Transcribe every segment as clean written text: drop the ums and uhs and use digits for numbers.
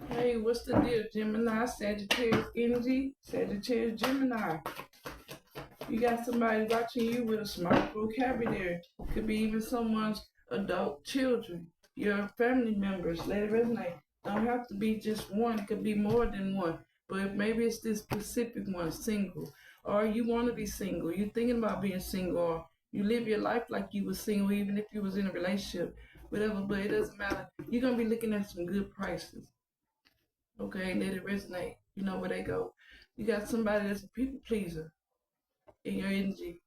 Hey, what's the deal? Gemini, Sagittarius energy, Sagittarius, Gemini. You got somebody watching you with a smart vocabulary. Could be even someone's adult children, your family members. Let it resonate. Don't have to be just one. It could be more than one. But maybe it's this specific one, single. Or you want to be single. You're thinking about being single. Or you live your life like you were single, even if you was in a relationship. Whatever, but it doesn't matter. You're going to be looking at some good prices. Okay, let it resonate. You know where they go. You got somebody that's a people pleaser in your energy.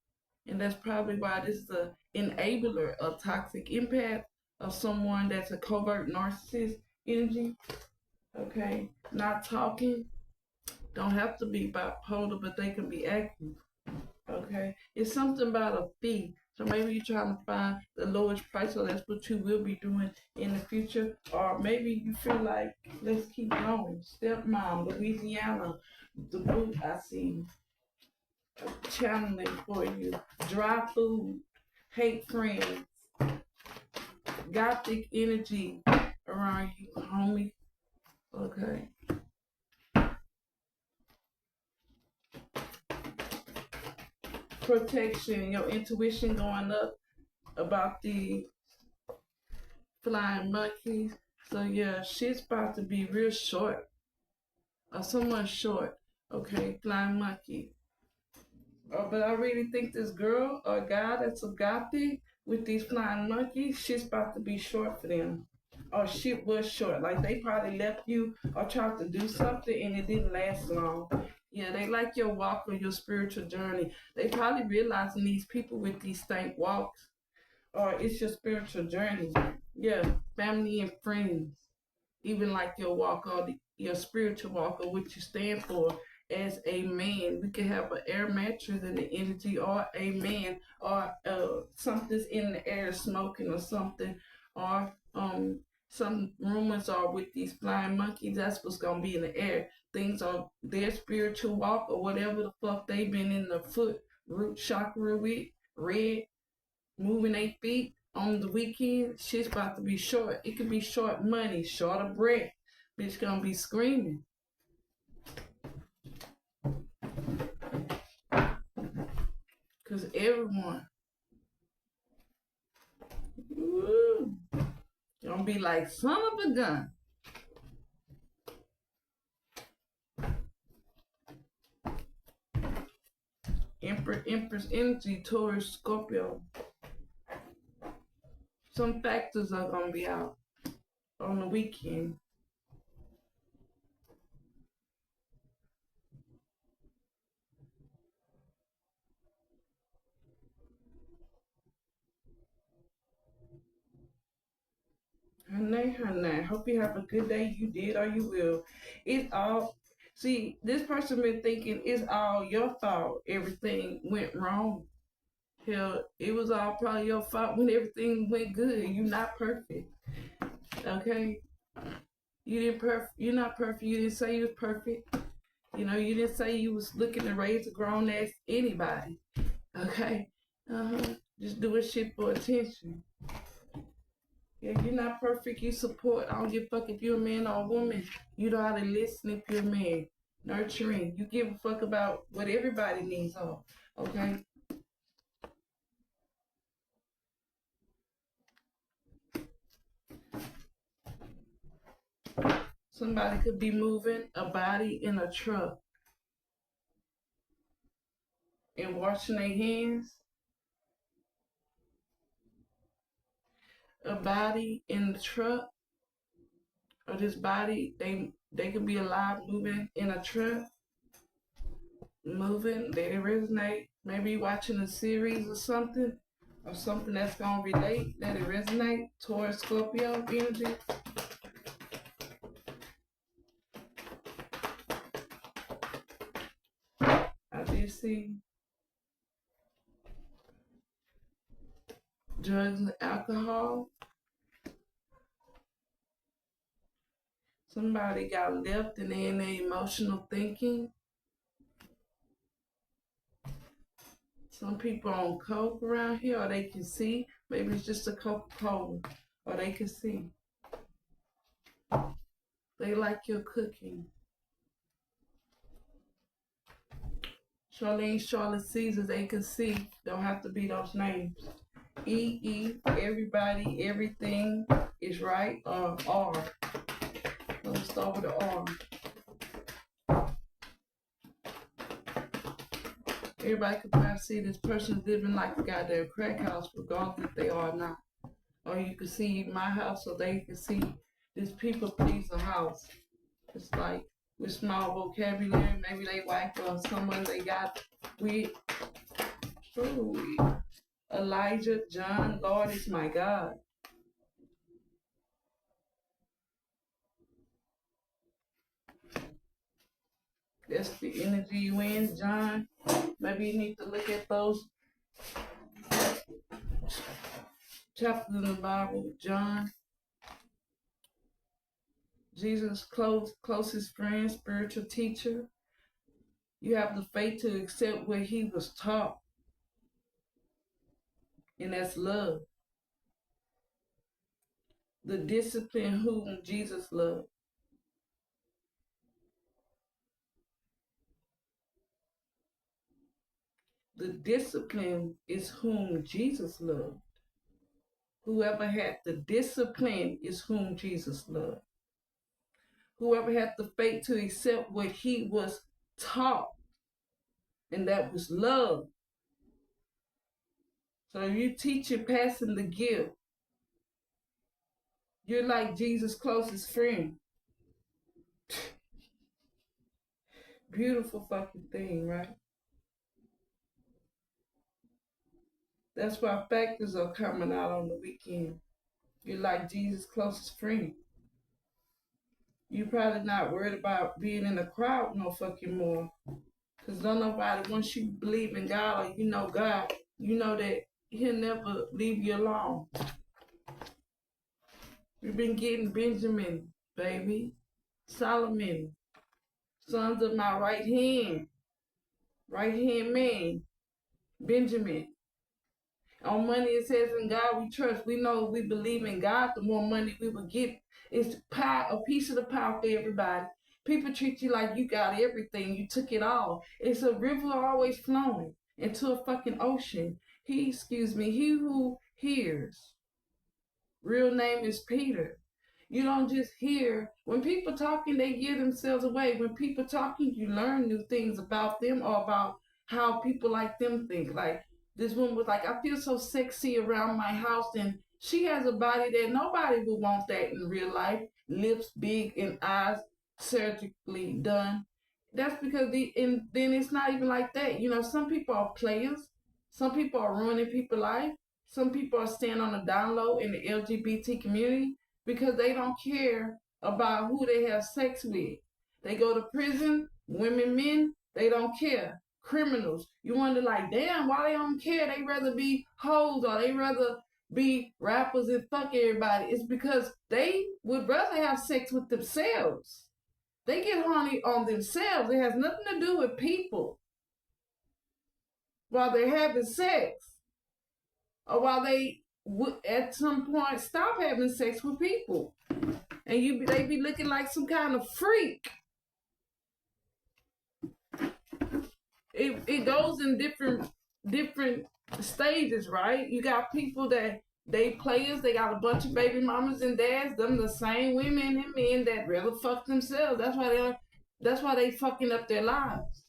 And that's probably why this is a enabler of toxic empath of someone that's a covert narcissist energy. Okay, not talking. Don't have to be bipolar, but they can be active. Okay, it's something about a fee. So maybe you're trying to find the lowest price, so that's what you will be doing in the future. Or maybe you feel like, let's keep going. Stepmom, Louisiana, the boot I see channeling for you. Dry food, hate friends, gothic energy around you, homie. Okay. Protection, your intuition going up about the flying monkeys. So yeah, shit's about to be real short. Or someone short. Okay, flying monkey. But I really think this girl or guy that's a gothic with these flying monkeys, shit's about to be short for them. Or shit was short. Like they probably left you or tried to do something and it didn't last long. Yeah, they like your walk or your spiritual journey. They probably realizing these people with these stank walks or it's your spiritual journey. Yeah, family and friends. Even like your walk or your spiritual walk or what you stand for as a man. We could have an air mattress in the energy or a man or something's in the air smoking or something or some rumors are with these flying monkeys, that's what's gonna be in the air. Things are their spiritual walk or whatever the fuck they been in the foot root chakra with, red, moving their feet on the weekend. Shit's about to be short. It could be short money, short of bread. Bitch gonna be screaming. Cause everyone, woo, gonna be like son of a gun. Empress energy, Taurus, Scorpio. Some factors are gonna be out on the weekend. Honey, hope you have a good day. You did or you will. It's all, see, this person been thinking it's all your fault. Everything went wrong. Hell, it was all probably your fault when everything went good. You're not perfect. Okay? You're not perfect. You didn't say you was perfect. You know, you didn't say you was looking to raise a grown ass anybody. Okay? Uh-huh. Just doing shit for attention. Yeah, you're not perfect. You support. I don't give a fuck if you're a man or a woman. You know how to listen if you're a man. Nurturing. You give a fuck about what everybody needs on. Okay? Somebody could be moving a body in a truck and washing their hands. A body in the truck or this body, they could be alive moving in a truck. Moving, let it resonate. Maybe watching a series or something that's gonna relate, let it resonate. Taurus, Scorpio energy. I did see drugs and alcohol. Somebody got left and they in their emotional thinking. Some people on coke around here, or they can see. Maybe it's just a Coca-Cola, or they can see. They like your cooking. Charlene, Charlotte, Caesar, they can see. Don't have to be those names. E, everybody, everything is right. R. Let's start with the R. Everybody can probably see this person's living like a goddamn crack house, regardless if they are or not. Or you can see my house, so they can see this people pleaser house. It's like with small vocabulary, maybe they wife or someone they got with. Elijah, John, Lord is my God. That's the energy you in, John. Maybe you need to look at those chapters in the Bible, John. Jesus' closest friend, spiritual teacher. You have the faith to accept what he was taught. And that's love. The discipline whom Jesus loved. The discipline is whom Jesus loved. Whoever had the discipline is whom Jesus loved. Whoever had the faith to accept what he was taught, and that was love. So if you teach it, passing the gift, you're like Jesus' closest friend. Beautiful fucking thing, right? That's why factors are coming out on the weekend. You're like Jesus' closest friend. You're probably not worried about being in the crowd no fucking more. Because don't nobody, once you believe in God or you know God, you know that he'll never leave you alone. We've been getting Benjamin, baby. Solomon, sons of my right hand man, Benjamin. On money, it says in God we trust. We know we believe in God, the more money we will get. It's pie, a piece of the pie for everybody. People treat you like you got everything. You took it all. It's a river always flowing into a fucking ocean. He who hears. Real name is Peter. You don't just hear. When people talking, they give themselves away. When people talking, you learn new things about them or about how people like them think. Like this woman was like, I feel so sexy around my house, and she has a body that nobody would want that in real life. Lips big and eyes surgically done. That's because then it's not even like that. You know, some people are players. Some people are ruining people's life. Some people are staying on the down low in the LGBT community because they don't care about who they have sex with. They go to prison, women, men, they don't care. Criminals, you wonder like, damn, why they don't care? They rather be hoes or they rather be rappers and fuck everybody. It's because they would rather have sex with themselves. They get horny on themselves. It has nothing to do with people while they're having sex. Or while they would at some point stop having sex with people, and they be looking like some kind of freak. It goes in different stages, right? You got people that they players, they got a bunch of baby mamas and dads, them the same women and men that rather fuck themselves. That's why they fucking up their lives.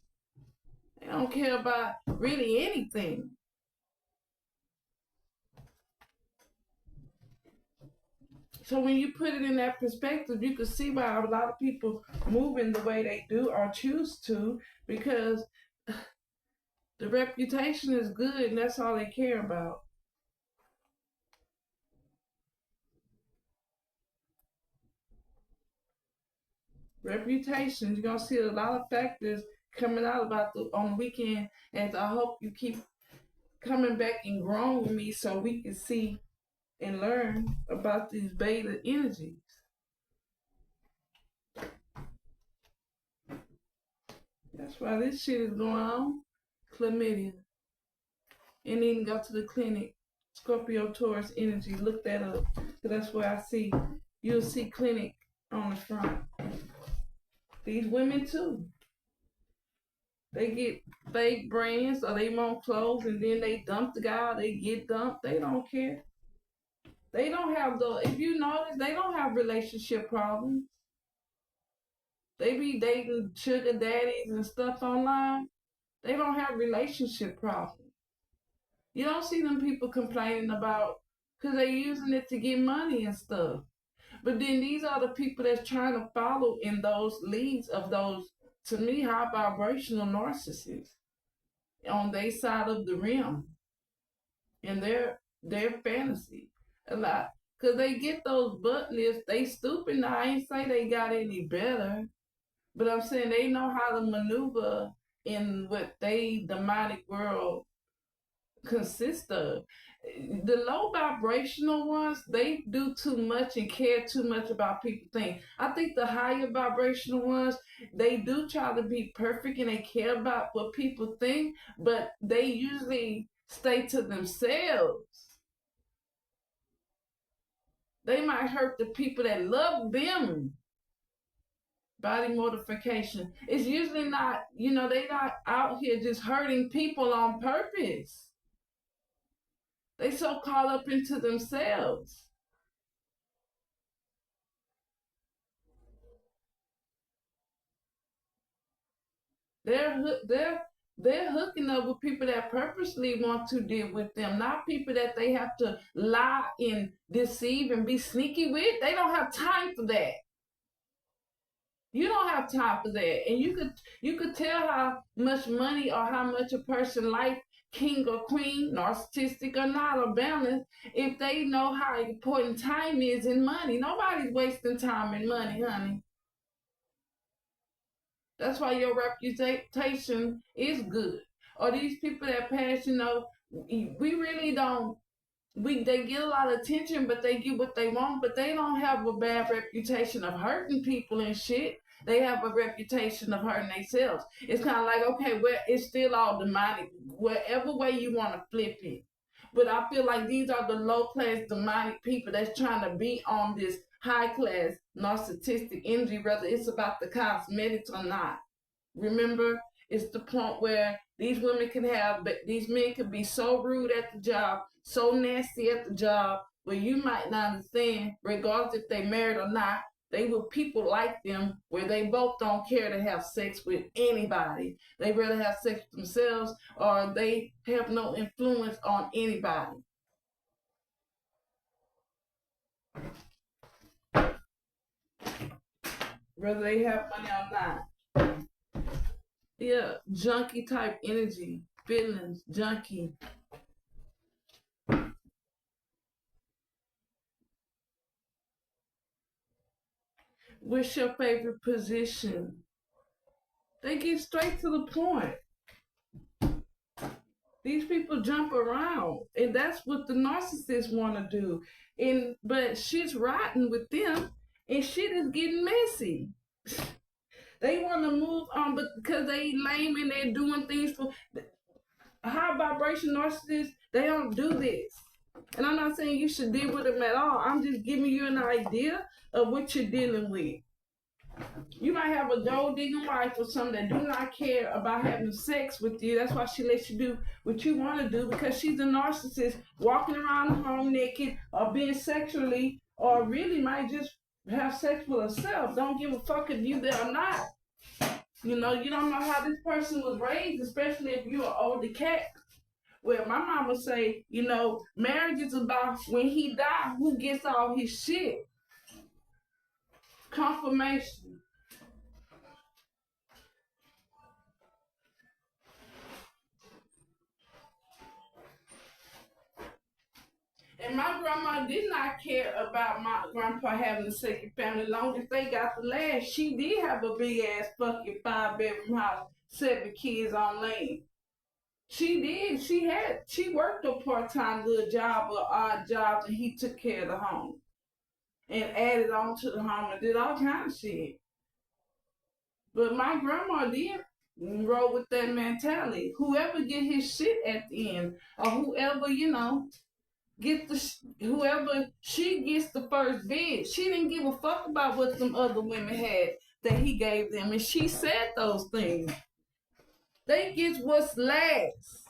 They don't care about really anything. So when you put it in that perspective, you can see why a lot of people moving the way they do or choose to, because the reputation is good and that's all they care about. Reputation, you're going to see a lot of factors coming out about on the weekend, and I hope you keep coming back and growing with me so we can see and learn about these beta energies. That's why this shit is going on. Chlamydia. And then go to the clinic. Scorpio Taurus energy. Look that up. So that's where I see. You'll see clinic on the front. These women too. They get fake brands or they want clothes and then they dump the guy, they get dumped. They don't care. They don't have if you notice, they don't have relationship problems. They be dating sugar daddies and stuff online. They don't have relationship problems. You don't see them people complaining about because they're using it to get money and stuff. But then these are the people that's trying to follow in those leads of those, to me, high vibrational narcissists on their side of the rim in their fantasy a lot. Cause they get those butt lifts, they stupid now. I ain't say they got any better, but I'm saying they know how to maneuver in what they demonic world consist of. The low vibrational ones, they do too much and care too much about people think. I think the higher vibrational ones, they do try to be perfect and they care about what people think, but they usually stay to themselves. They might hurt the people that love them. Body mortification. It's usually not, they not out here just hurting people on purpose. They so caught up into themselves. They're hooking up with people that purposely want to deal with them, not people that they have to lie and deceive and be sneaky with. They don't have time for that. You don't have time for that. And you could tell how much money or how much a person life, king or queen, narcissistic or not, or balanced, if they know how important time is in money. Nobody's wasting time and money, honey. That's why your reputation is good. Or these people that pass, we really don't. They get a lot of attention, but they get what they want. But they don't have a bad reputation of hurting people and shit. They have a reputation of hurting themselves. It's kind of like, okay, well, it's still all demonic, whatever way you want to flip it. But I feel like these are the low class demonic people that's trying to be on this high class narcissistic energy, whether it's about the cosmetics or not. Remember, it's the point where these women can have, but these men can be so rude at the job, so nasty at the job, where you might not understand, regardless if they married or not, they will people like them where they both don't care to have sex with anybody. They rather have sex with themselves or they have no influence on anybody. Whether they have money or not. Yeah, junkie type energy, feelings, junkie. What's your favorite position? They get straight to the point. These people jump around, and that's what the narcissists want to do. But shit's rotten with them, and shit is getting messy. They want to move on, but because they lame and they're doing things for high vibration narcissists, they don't do this. And I'm not saying you should deal with them at all. I'm just giving you an idea of what you're dealing with. You might have a gold digging wife or something that do not care about having sex with you. That's why she lets you do what you want to do, because she's a narcissist walking around the home naked or being sexually, or really might just have sex with herself. Don't give a fuck if you there or not. You don't know how this person was raised, especially if you're an older cat. Well, my mama say, marriage is about when he died, who gets all his shit. Confirmation. And my grandma did not care about my grandpa having a second family. As long as they got the last, she did have a big ass fucking 5-bedroom house, 7 kids on land. She did. She worked a part-time little job or odd jobs, and he took care of the home and added on to the home and did all kinds of shit. But my grandma did roll with that mentality. Whoever get his shit at the end, or whoever, whoever she gets the first bid. She didn't give a fuck about what some other women had. that he gave them, and she said those things. They get what's last.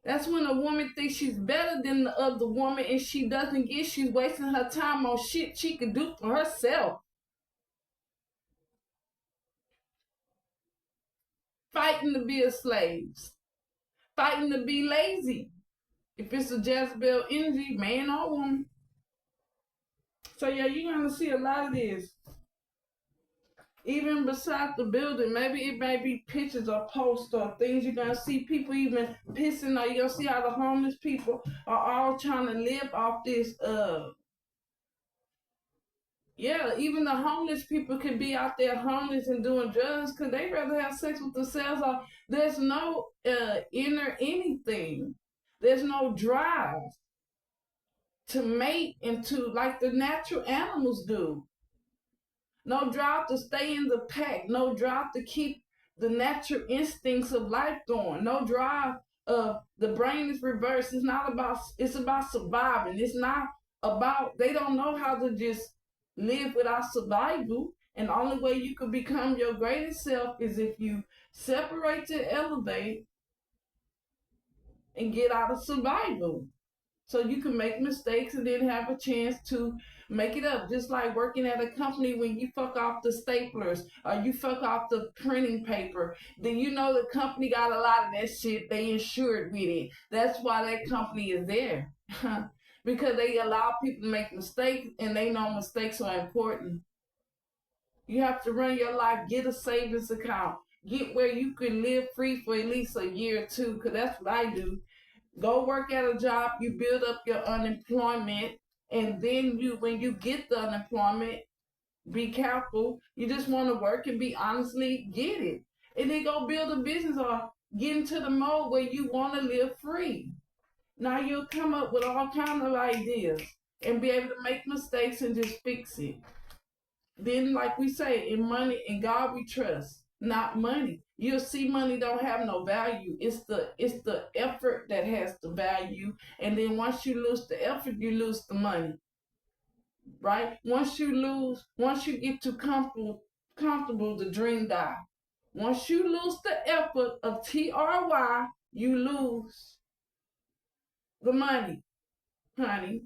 That's when a woman thinks she's better than the other woman, and she doesn't get, she's wasting her time on shit she can do for herself. Fighting to be a slave. Fighting to be lazy. If it's a Jezebel energy, man or woman. So yeah, you're going to see a lot of this. Even beside the building, maybe it may be pictures or posts or things. You're going to see people even pissing, or you're going to see how the homeless people are all trying to live off this. Yeah, even the homeless people can be out there homeless and doing drugs because they rather have sex with themselves. Or there's no inner anything. There's no drive to mate into like the natural animals do. No drive to stay in the pack. No drive to keep the natural instincts of life going. No drive of the brain is reversed. It's not about, it's about surviving. It's not about, they don't know how to just live without survival. And the only way you can become your greatest self is if you separate to elevate and get out of survival. So you can make mistakes and then have a chance to make it up. Just like working at a company, when you fuck off the staplers or you fuck off the printing paper, then you know the company got a lot of that shit. They insured with it. That's why that company is there. Because they allow people to make mistakes, and they know mistakes are important. You have to run your life, get a savings account, get where you can live free for at least a year or two, because that's what I do. Go work at a job, you build up your unemployment, and then when you get the unemployment, be careful. You just want to work and be honestly get it. And then go build a business or get into the mode where you want to live free. Now you'll come up with all kinds of ideas and be able to make mistakes and just fix it. Then, like we say, in money, in God we trust, not money. You'll see money don't have no value. It's the effort that has the value. And then once you lose the effort, you lose the money. Right? Once you get too comfortable, the dream die. Once you lose the effort of TRY, you lose the money, honey.